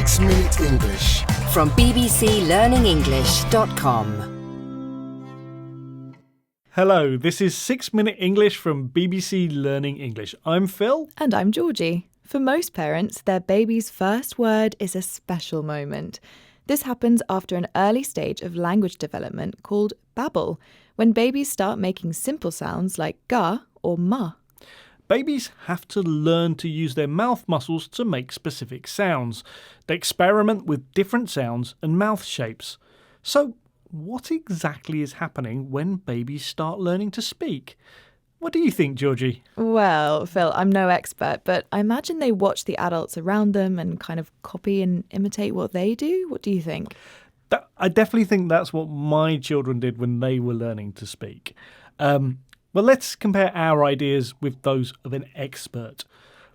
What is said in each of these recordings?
6 Minute English from bbclearningenglish.com. Hello, this is 6 Minute English from BBC Learning English. I'm Phil. And I'm Georgie. For most parents, their baby's first word is a special moment. This happens after an early stage of language development called babble, when babies start making simple sounds like ga or ma. Babies have to learn to use their mouth muscles to make specific sounds. They experiment with different sounds and mouth shapes. So, what exactly is happening when babies start learning to speak? What do you think, Georgie? Well, Phil, I'm no expert, but I imagine they watch the adults around them and kind of copy and imitate what they do. What do you think? I definitely think that's what my children did when they were learning to speak. Well, let's compare our ideas with those of an expert.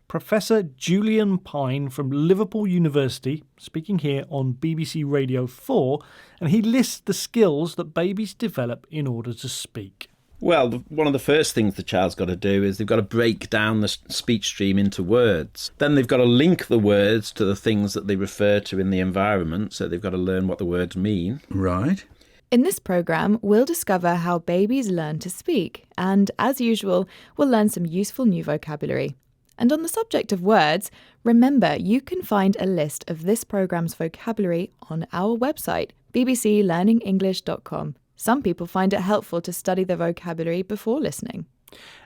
Professor Julian Pyne from Liverpool University, speaking here on BBC Radio 4, and he lists the skills that babies develop in order to speak. Well, one of the first things the child's got to do is they've got to break down the speech stream into words. Then they've got to link the words to the things that they refer to in the environment, so they've got to learn what the words mean. Right. In this programme, we'll discover how babies learn to speak, and as usual, we'll learn some useful new vocabulary. And on the subject of words, remember you can find a list of this programme's vocabulary on our website, bbclearningenglish.com. Some people find it helpful to study the vocabulary before listening.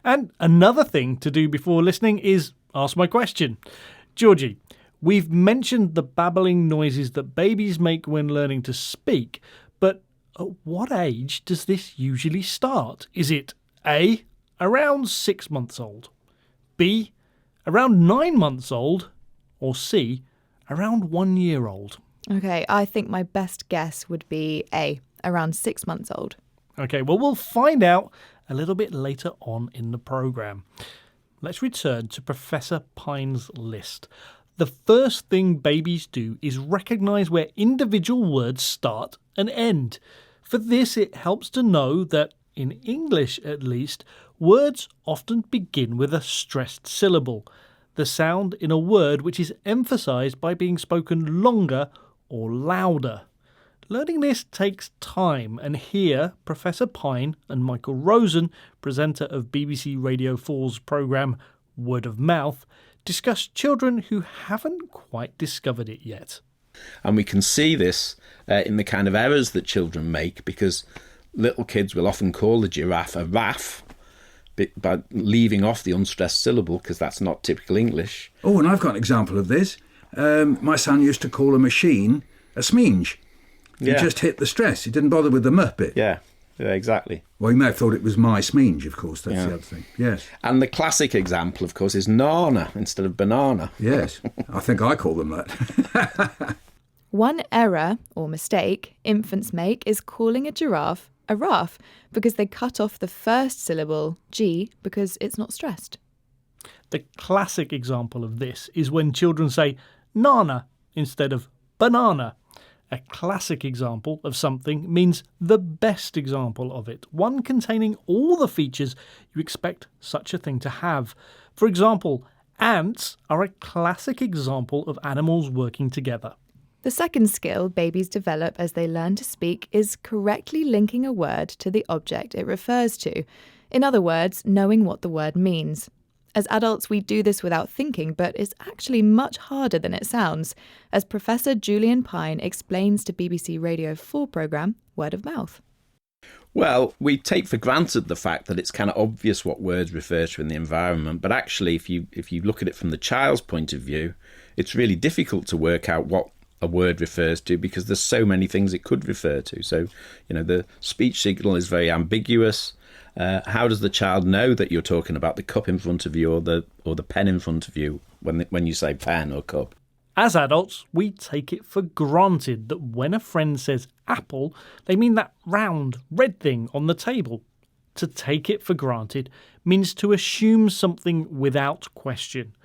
And another thing to do before listening is ask my question. Georgie, we've mentioned the babbling noises that babies make when learning to speak, but at what age does this usually start? Is it A, around 6 months old, B, around 9 months old, or C, around 1 year old? Okay, I think my best guess would be A, around 6 months old. Okay, well, we'll find out a little bit later on in the programme. Let's return to Professor Pyne's list. The first thing babies do is recognise where individual words start and end. For this, it helps to know that, in English at least, words often begin with a stressed syllable, the sound in a word which is emphasised by being spoken longer or louder. Learning this takes time, and here Professor Pyne and Michael Rosen, presenter of BBC Radio 4's programme Word of Mouth, discuss children who haven't quite discovered it yet. And we can see this in the kind of errors that children make, because little kids will often call the giraffe a raff by leaving off the unstressed syllable, because that's not typical English. Oh, and I've got an example of this. My son used to call a machine a sminge. He just hit the stress. He didn't bother with the muh bit. Yeah, exactly. Well, he may have thought it was my sminge, of course. That's the other thing. Yes. And the classic example, of course, is nana instead of banana. Yes. I think I call them that. One error, or mistake, infants make is calling a giraffe a raff, because they cut off the first syllable, G, because it's not stressed. The classic example of this is when children say nana instead of banana. A classic example of something means the best example of it, one containing all the features you expect such a thing to have. For example, ants are a classic example of animals working together. The second skill babies develop as they learn to speak is correctly linking a word to the object it refers to. In other words, knowing what the word means. As adults, we do this without thinking, but it's actually much harder than it sounds, as Professor Julian Pyne explains to BBC Radio 4 programme Word of Mouth. Well, we take for granted the fact that it's kind of obvious what words refer to in the environment, but actually, if you look at it from the child's point of view, it's really difficult to work out what a word refers to, because there's so many things it could refer to. So, the speech signal is very ambiguous. How does the child know that you're talking about the cup in front of you or the pen in front of you when you say pen or cup? As adults, we take it for granted that when a friend says apple, they mean that round, red thing on the table. To take it for granted means to assume something without question.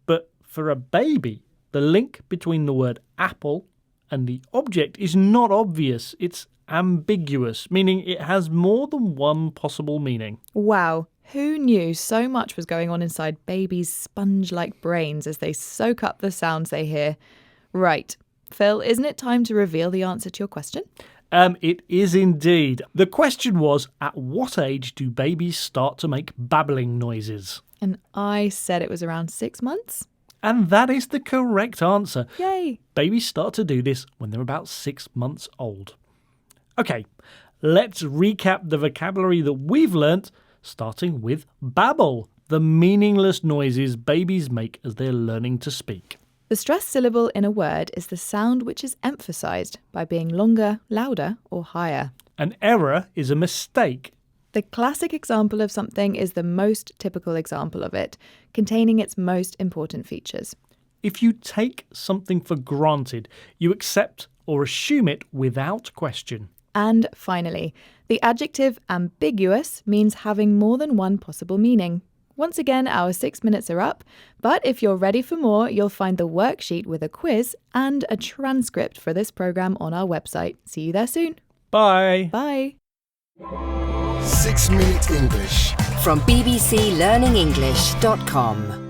But for a baby, the link between the word apple and the object is not obvious. It's ambiguous, meaning it has more than one possible meaning. Wow, who knew so much was going on inside babies' sponge-like brains as they soak up the sounds they hear? Right. Phil, isn't it time to reveal the answer to your question? It is indeed. The question was, at what age do babies start to make babbling noises? And I said it was around 6 months. And that is the correct answer. Yay! Babies start to do this when they're about 6 months old. Okay, let's recap the vocabulary that we've learnt, starting with babble, the meaningless noises babies make as they're learning to speak. The stressed syllable in a word is the sound which is emphasised by being longer, louder, or higher. An error is a mistake. The classic example of something is the most typical example of it, containing its most important features. If you take something for granted, you accept or assume it without question. And finally, the adjective ambiguous means having more than one possible meaning. Once again, our 6 minutes are up, but if you're ready for more, you'll find the worksheet with a quiz and a transcript for this programme on our website. See you there soon. Bye. Bye. 6 Minute English from bbclearningenglish.com.